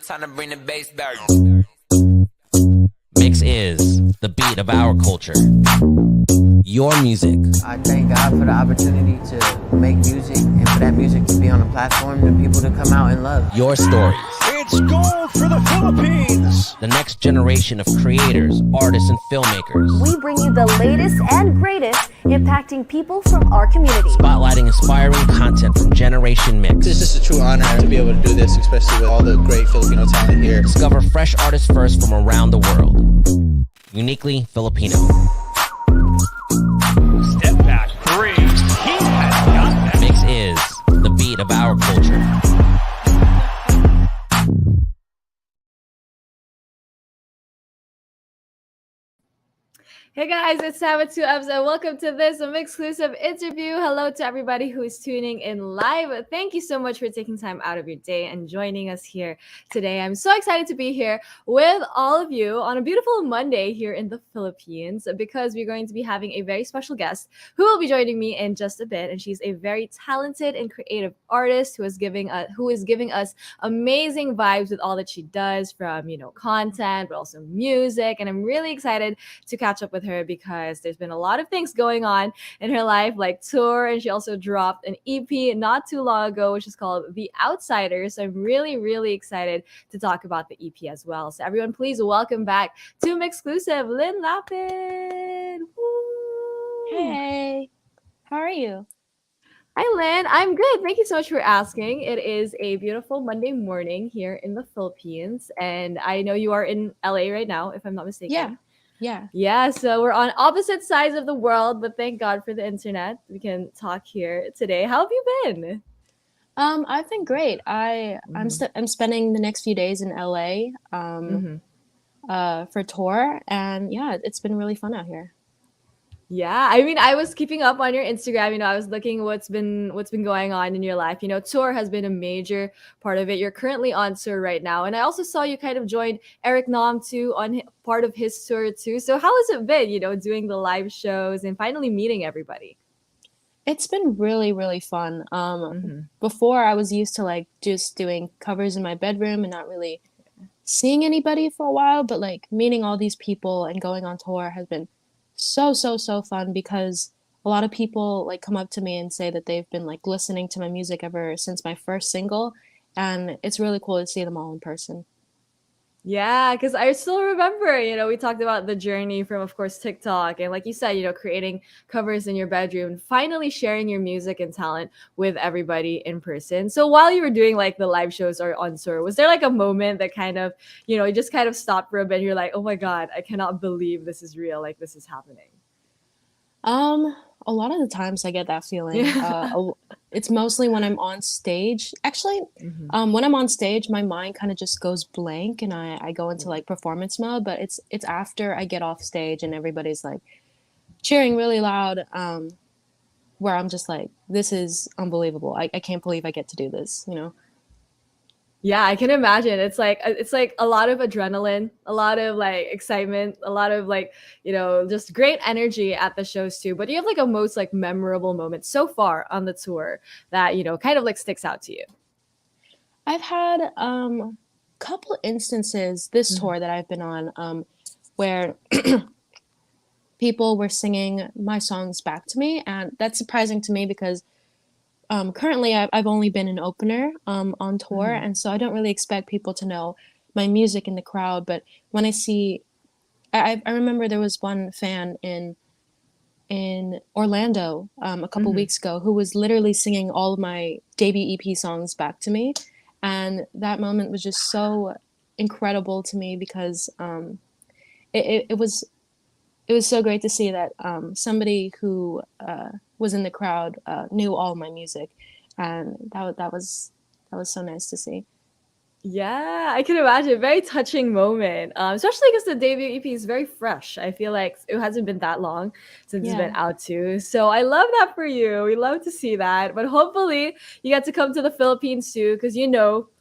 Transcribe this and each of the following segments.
Time to bring the bass back. Mix is the beat of our culture. Your music. I thank God for the opportunity to make music and for that music to be on a platform for people to come out and love. Your stories. It's gold for the Philippines. The next generation of creators, artists, and filmmakers. We bring you the latest and greatest impacting people from our community. Spotlighting inspiring content from Generation Mix. It's just a true honor to be able to do this, especially with all the great Filipino talent here. Discover fresh artists first from around the world. Uniquely Filipino. Step back three. He has got that. Mix is the beat of our culture. Hey guys, it's Sabat2 Abs and welcome to this MYXclusive interview. Hello to everybody who is tuning in live. Thank you so much for taking time out of your day and joining us here today. I'm so excited to be here with all of you on a beautiful Monday here in the Philippines because we're going to be having a very special guest who will be joining me in just a bit. And she's a very talented and creative artist who is giving us amazing vibes with all that she does from, content, but also music. And I'm really excited to catch up with her because there's been a lot of things going on in her life, like tour, and she also dropped an EP not too long ago, which is called The Outsiders. So I'm really, really excited to talk about the EP as well. So everyone, please welcome back to MYXclusive, Lyn Lapid. Woo! Hey, how are you? Hi, Lynn. I'm good. Thank you so much for asking. It is a beautiful Monday morning here in the Philippines, and I know you are in LA right now, if I'm not mistaken. Yeah, so we're on opposite sides of the world, but thank God for the internet. We can talk here today. How have you been? I've been great. I'm spending the next few days in LA for tour, and yeah, it's been really fun out here. Yeah, I mean, I was keeping up on your Instagram. I was looking what's been going on in your life. Tour has been a major part of it. You're currently on tour right now, and I also saw you kind of joined Eric Nam too on part of his tour too. So how has it been, doing the live shows and finally meeting everybody? It's been really, really fun. Before I was used to just doing covers in my bedroom and not really seeing anybody for a while, but meeting all these people and going on tour has been so fun because a lot of people come up to me and say that they've been listening to my music ever since my first single, and it's really cool to see them all in person. Yeah, because I still remember, we talked about the journey from, of course, TikTok. And like you said, creating covers in your bedroom, finally sharing your music and talent with everybody in person. So while you were doing the live shows or on tour, was there a moment that kind of, you just kind of stopped for a bit? You're like, oh my God, I cannot believe this is real. This is happening. A lot of the times I get that feeling. It's mostly when I'm on stage. Actually, when I'm on stage, my mind kind of just goes blank and I go into performance mode. But it's after I get off stage and everybody's cheering really loud, where I'm just this is unbelievable. I can't believe I get to do this, Yeah, I can imagine. It's like a lot of adrenaline, a lot of excitement, a lot of just great energy at the shows too. But do you have a most memorable moment so far on the tour that kind of sticks out to you? I've had a couple instances this tour that I've been on where people were singing my songs back to me, and that's surprising to me because currently I've only been an opener on tour, and so I don't really expect people to know my music in the crowd. But when I see, I remember there was one fan in Orlando a couple weeks ago who was literally singing all of my debut EP songs back to me, and that moment was just so incredible to me because it was so great to see that somebody who was in the crowd knew all my music, and that was so nice to see. Yeah, I can imagine. Very touching moment, especially because the debut EP is very fresh. I feel like it hasn't been that long since it's been out too. So I love that for you. We love to see that. But hopefully you get to come to the Philippines too, because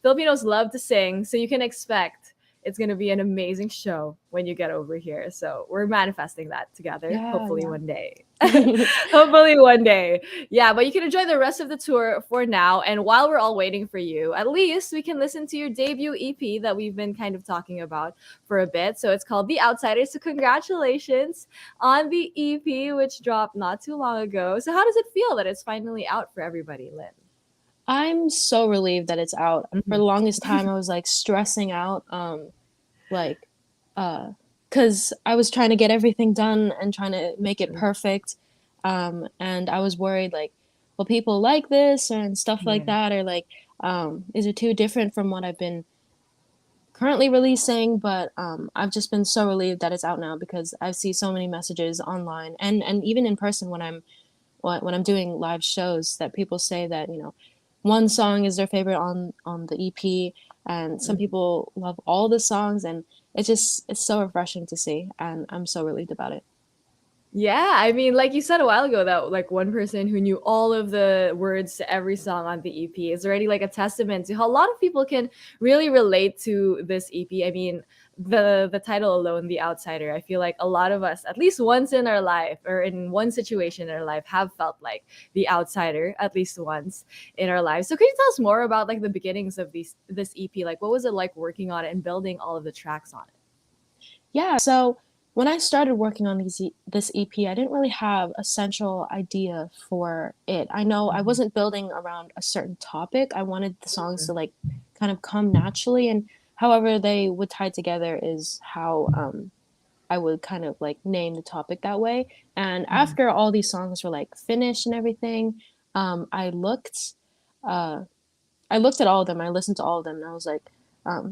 Filipinos love to sing. So you can expect it's going to be an amazing show when you get over here. So we're manifesting that together, hopefully one day. Hopefully one day. Yeah, but you can enjoy the rest of the tour for now. And while we're all waiting for you, at least we can listen to your debut EP that we've been kind of talking about for a bit. So it's called The Outsiders. So congratulations on the EP, which dropped not too long ago. So how does it feel that it's finally out for everybody, Lynn? I'm so relieved that it's out. For the longest time, I was like stressing out, like, because I was trying to get everything done and trying to make it perfect. And I was worried, like, will people like this and stuff like that? Or like, is it too different from what I've been currently releasing? But I've just been so relieved that it's out now because I see so many messages online and even in person when I'm doing live shows that people say that, you know, one song is their favorite on the EP, and some people love all the songs, and it's so refreshing to see, and I'm so relieved about it. Yeah, I mean, like you said a while ago, that like one person who knew all of the words to every song on the EP is already like a testament to how a lot of people can really relate to this EP. I mean, the title alone, The Outsider, I feel like a lot of us, at least once in our life or in one situation in our life, have felt like the outsider at least once in our lives. So can you tell us more about like the beginnings of this EP? Like, what was it like working on it and building all of the tracks on it? Yeah, so when I started working on this EP, I didn't really have a central idea for it. I know I wasn't building around a certain topic. I wanted the songs to like kind of come naturally, and however they would tie together is how I would kind of like name the topic that way. And after all these songs were like finished and everything, I looked at all of them. I listened to all of them, and I was like,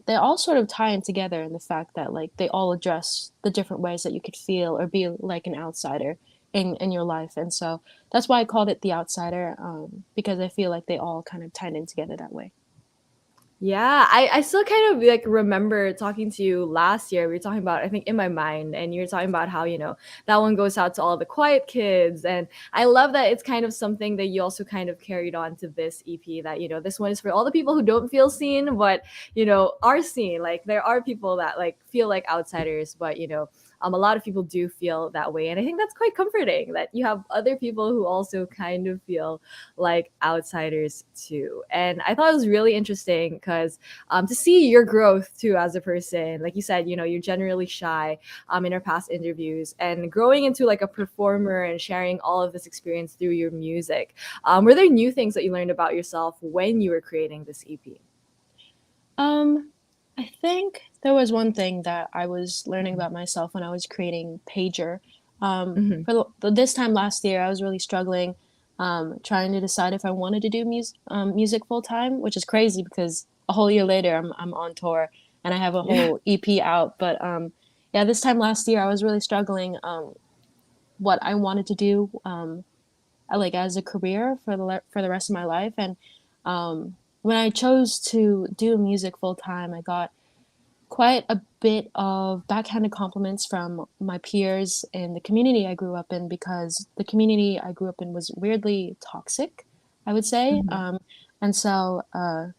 they all sort of tie in together in the fact that like they all address the different ways that you could feel or be like an outsider in your life. And so that's why I called it The Outsider, because I feel like they all kind of tied in together that way. Yeah, I still kind of like remember talking to you last year. We were talking about, I think, In My Mind, and you were talking about how, you know, that one goes out to all the quiet kids. And I love that it's kind of something that you also kind of carried on to this EP, that, you know, this one is for all the people who don't feel seen, but, you know, are seen. Like, there are people that like feel like outsiders, but, you know, a lot of people do feel that way. And I think that's quite comforting that you have other people who also kind of feel like outsiders too. And I thought it was really interesting because to see your growth too as a person. Like you said, you know, you're generally shy in our past interviews, and growing into like a performer and sharing all of this experience through your music. Were there new things that you learned about yourself when you were creating this EP? I think there was one thing that I was learning about myself when I was creating Pager. For this time last year, I was really struggling, trying to decide if I wanted to do music full time, which is crazy because a whole year later, I'm on tour and I have a whole EP out. But yeah, this time last year, I was really struggling what I wanted to do, like as a career for the rest of my life. And when I chose to do music full time, I got quite a bit of backhanded compliments from my peers in the community I grew up in, because the community I grew up in was weirdly toxic, I would say. And so I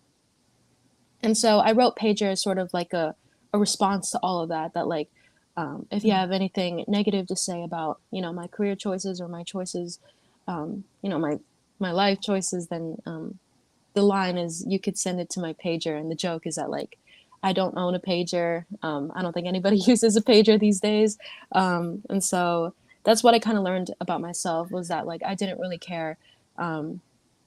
wrote Pager as sort of like a response to all of that, like, if you have anything negative to say about, you know, my career choices or my choices, you know, my life choices, then the line is, you could send it to my pager. And the joke is that like, I don't own a pager. I don't think anybody uses a pager these days. And so that's what I kind of learned about myself, was that like, I didn't really care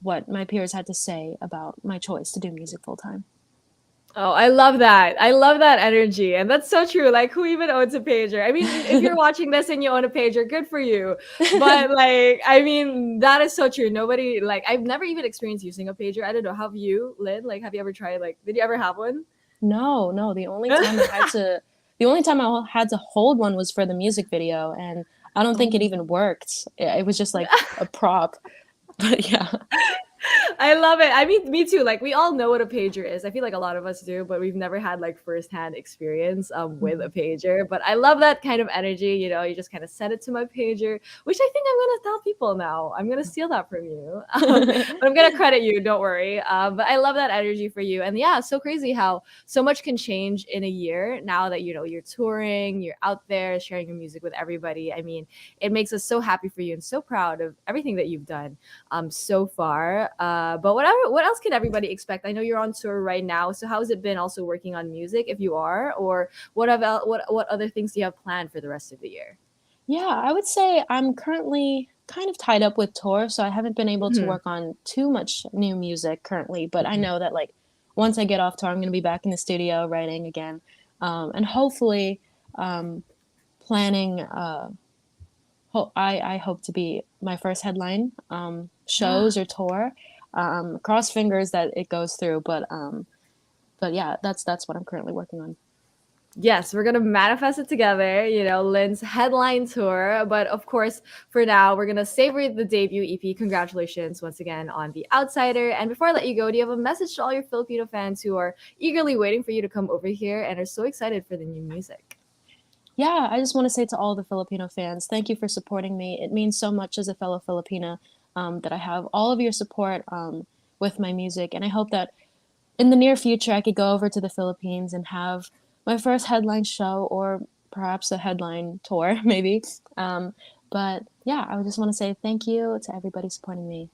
what my peers had to say about my choice to do music full time. Oh, I love that. I love that energy. And that's so true. Like, who even owns a pager? I mean, if you're watching this and you own a pager, good for you. But like, I mean, that is so true. Nobody, like, I've never even experienced using a pager. I don't know. Have you, Lynn? Like, have you ever tried, like, did you ever have one? No. The only time I had to hold one was for the music video. And I don't think it even worked. It was just like a prop. But yeah. I love it. I mean, me too. Like, we all know what a pager is. I feel like a lot of us do, but we've never had like firsthand experience with a pager. But I love that kind of energy. You know, you just kind of set it to my pager, which I think I'm gonna tell people now. I'm gonna steal that from you, but I'm gonna credit you. Don't worry. But I love that energy for you. And yeah, so crazy how so much can change in a year now that you know you're touring, you're out there sharing your music with everybody. I mean, it makes us so happy for you and so proud of everything that you've done so far. But what else can everybody expect? I know you're on tour right now, so how has it been also working on music if you are, or what other things do you have planned for the rest of the year? Yeah, I would say I'm currently kind of tied up with tour, so I haven't been able to Mhm. work on too much new music currently, but I know that like once I get off tour, I'm going to be back in the studio writing again. And hopefully um, planning I hope to be my first headline shows or tour. Cross fingers that it goes through, but yeah, that's what I'm currently working on. Yes, we're gonna manifest it together, you know, Lynn's headline tour. But of course, for now, we're gonna savor the debut EP. Congratulations once again on The Outsider. And before I let you go, do you have a message to all your Filipino fans who are eagerly waiting for you to come over here and are so excited for the new music? Yeah, I just want to say to all the Filipino fans, thank you for supporting me. It means so much as a fellow Filipina that I have all of your support with my music, and I hope that in the near future I could go over to the Philippines and have my first headline show or perhaps a headline tour, maybe. But yeah, I would just want to say thank you to everybody supporting me.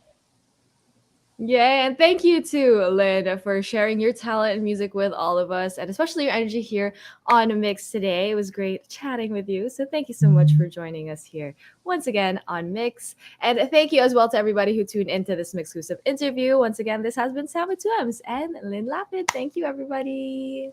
Yeah, and thank you to Lynn for sharing your talent and music with all of us, and especially your energy here on Mix today. It was great chatting with you. So thank you so much for joining us here once again on Mix. And thank you as well to everybody who tuned into this MYXclusive interview. Once again, this has been Sama Tuems and Lyn Lapid. Thank you, everybody.